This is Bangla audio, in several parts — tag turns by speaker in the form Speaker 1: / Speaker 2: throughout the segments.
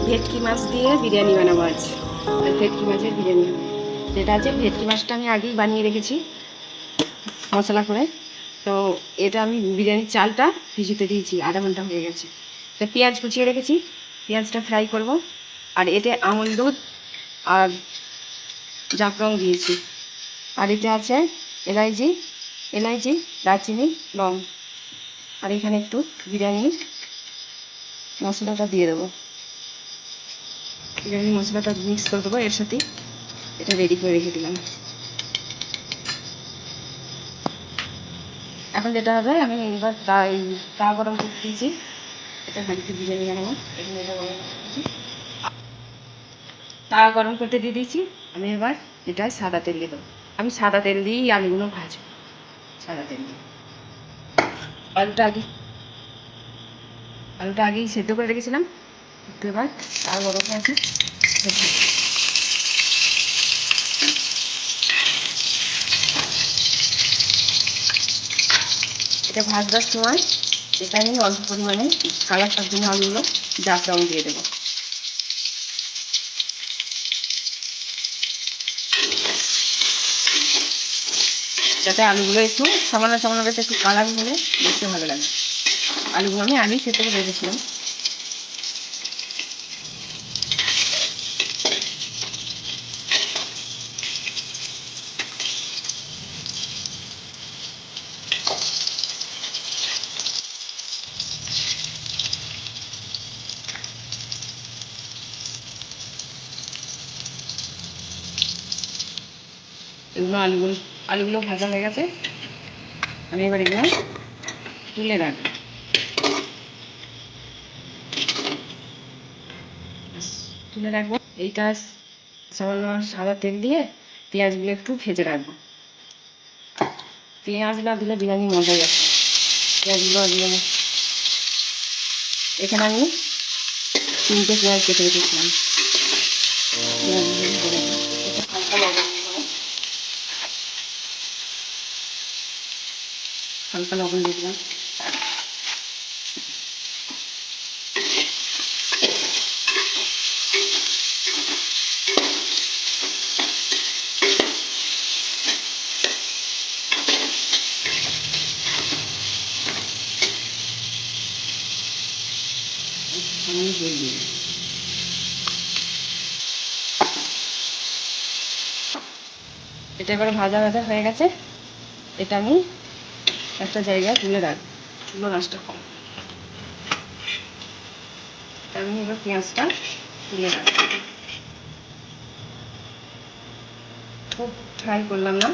Speaker 1: ভেটকি মাছ দিয়ে বিরিয়ানি বানাবো আজ। ভেটকি মাছের বিরিয়ানি যেটা আছে, ভেটকি মাছটা আমি আগেই বানিয়ে রেখেছি মশলা করে। তো এটা আমি বিরিয়ানির চালটা ভিজিতে দিয়েছি, আধা ঘন্টা হয়ে গেছে। তো পেঁয়াজ কুচিয়ে রেখেছি, পেঁয়াজটা ফ্রাই করব। আর এতে আমল দুধ আর জাফরং দিয়েছি। আর এতে আছে এলাইচি, দারচিনি, লং। আর এখানে একটু বিরিয়ানি মশলাটা দিয়ে দেবো। বিরিয়ানি মশলাটা মিক্স করে দেবো এর সাথে। এটা রেডি করে রেখে দিলাম। এখন যেটা হবে, আমি এবার তাওয়া গরম করতে দিয়েছি। এটা হাঁড়িতে বিরিয়ানি বানাবো। এখানে এটা গরম করতেছি, তাওয়া গরম করতে দিয়ে দিয়েছি। আমি এবার এটায় সাদা তেল দিয়ে দেবো। আমি সাদা তেল দিয়েই আলুগুলো ভাজবো, সাদা তেল দিয়ে। আলুটা আগেই সেদ্ধ করে রেখেছিলাম। একটু এবার তাওয়া গরম আছে, এটা ভাজবার সময় এটা আমি অল্প পরিমাণে কালারটার জন্য আলুগুলো জাফরান দিয়ে দেবো। যাতে আলুগুলো একটু সামান্য বেশ একটু কালার হলে দেখতে ভালো লাগে। আলুগুলো আমি আগেই সেদ্ধ করে রেখেছিলাম। আলুগুলো ভাজা হয়ে গেছে। আমি এবার এগুলো তুলে রাখবো। এইটা সামান্য সাদা তেল দিয়ে পেঁয়াজগুলো একটু ভেজে রাখবো। পেঁয়াজ না দিলে বিরিয়ানি মজাই আসে। পেঁয়াজগুলো দিয়ে এখানে আমি 3টে পেঁয়াজ কেটে রেখেছিলাম। হালকা লবণ দিয়ে দিলাম। এটা এবার ভাজা হয়ে গেছে। এটা আমি একটা জায়গায় তুলে রাখবো, চুলো রাসটা কম। আমি এবার পেঁয়াজটা তুলে রাখবো। খুব ফ্রাই করলাম না,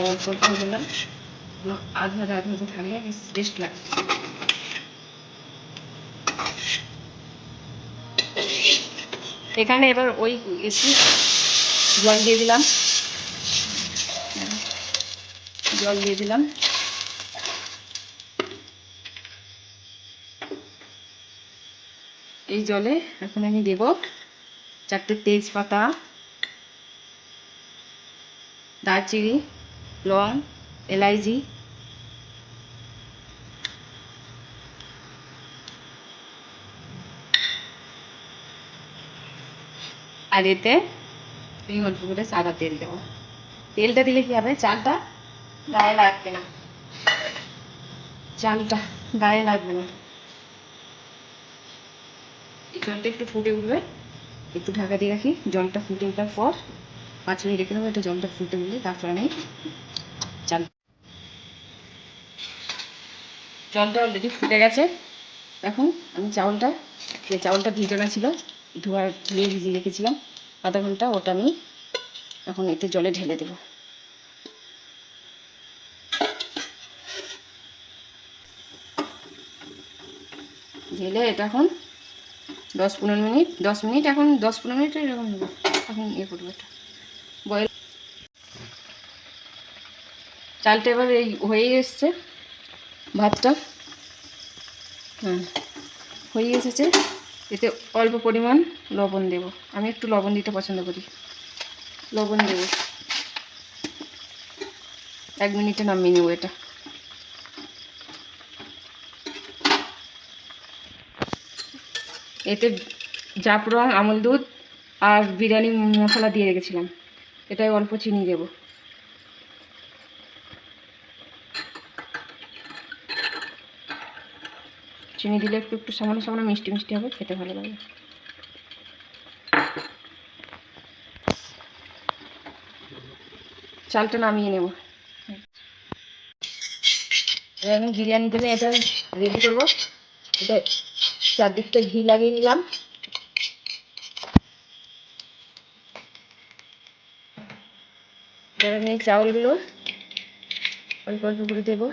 Speaker 1: অল্প করে দিলাম। আধা থাকলে বেশ টেস্ট লাগে। এখানে এবার ওই জল দিয়ে দিলাম। এই জলে এখন আমি দেব 4টে তেজপাতা, দারচিনি, লং, এলাইচি, আর এতে এই অল্প করে সাদা তেল দেবো। তেলটা দিলে কি হবে, চালটা গায়ে লাগবে না। এই জলটা একটু ফুটে উঠবে, একটু ঢাকা দিয়ে রাখি। জলটা ফুটে ওঠার পর 5 মিনিট রেখে দেবো। এটা জলটা ফুটে উঠলে তারপর আমি জলটা অলরেডি ফুটে গেছে। এখন আমি চাউলটা ভিজানো ছিল, ধুয়ে ভিজিয়ে রেখেছিলাম আধা ঘন্টা। ওটা আমি এখন এতে জলে ঢেলে দেবো। ঢেলে এটা এখন 10 মিনিট এখন 10-15 মিনিট এরকম হবে। এখন করবো এটা বয়েল। চালটা এবার এই হয়ে এসছে, ভাতটা হয়ে এসেছে। এতে অল্প পরিমাণ লবণ দেব। আমি একটু লবণ দিতে পছন্দ করি। লবণ দেব। 1 মিনিটে নামিয়ে নেব এটা। এতে জাফরান, আমল দুধ আর বিরিয়ানি মশলা দিয়ে রেখেছিলাম। এটাই অল্প চিনি দেব। চিনি দিলে একটু একটু সামান্য সামান্য মিষ্টি মিষ্টি হবে, খেতে ভালো লাগে। চালটা নামিয়ে নেব। আমি বিরিয়ানির জন্য এটা রেডি করবো। এটা চারদিকটা ঘি লাগিয়ে নিলাম। এবার আমি চাউলগুলো অল্প অল্প করে দেবো।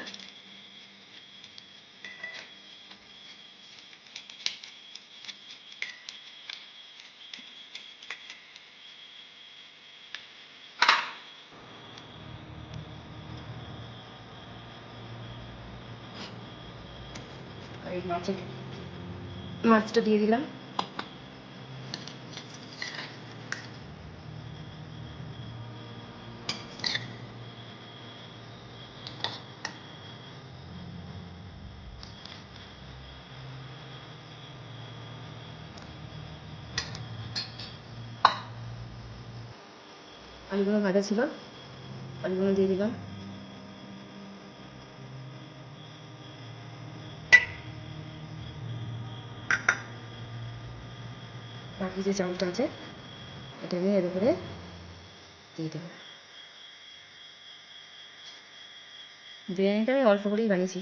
Speaker 1: এই মাছটা দিয়ে দিলাম। আলুগুলো ভাজা ছিল, আলুগুলো দিয়ে দিলাম। বাকি যে চাউলটা আছে এটা আমি এর উপরে দিয়ে দেবো। বিরিয়ানিটা আমি অল্প করেই বানিয়েছি।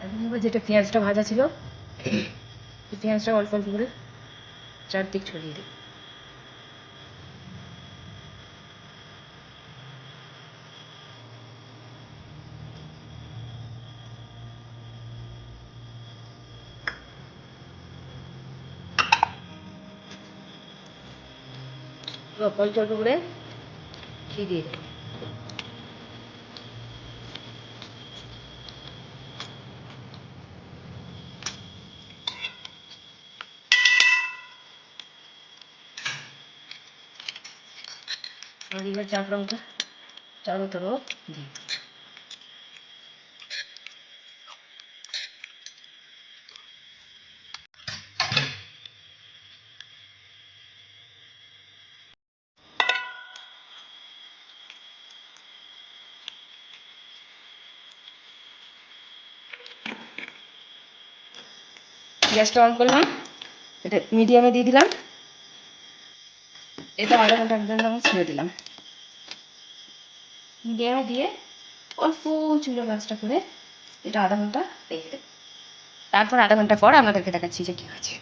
Speaker 1: এখন এবার যেটা পেঁয়াজটা ভাজা ছিল, পেঁয়াজটা অল্প অল্প করে চারদিক ছড়িয়ে দিই। অল্প অল্প করে ঘি দিয়ে দিই। এবার জাফরানটা চারো তরফ দিই। গ্যাসটা অন করলাম, এটা মিডিয়ামে দিয়ে দিলাম। এটা আধা ঘন্টার জন্য আমি ছেড়ে দিলাম। মিডিয়ামে দিয়ে অল্প চুলো গাছটা করে এটা আধা ঘন্টা রেখে দেব। তারপর আধা ঘন্টা পর আপনাদেরকে দেখাচ্ছি যে কী হয়েছে।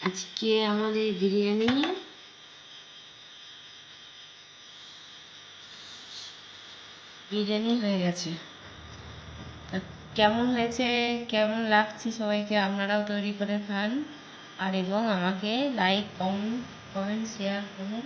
Speaker 1: আজকে আমাদের বিরিয়ানি হয়ে গেছে। কেমন হয়েছে, কেমন লাগছে সবাইকে আপনারাও তৈরি করে খান, আর এবং আমাকে লাইক কমেন্ট শেয়ার করুন।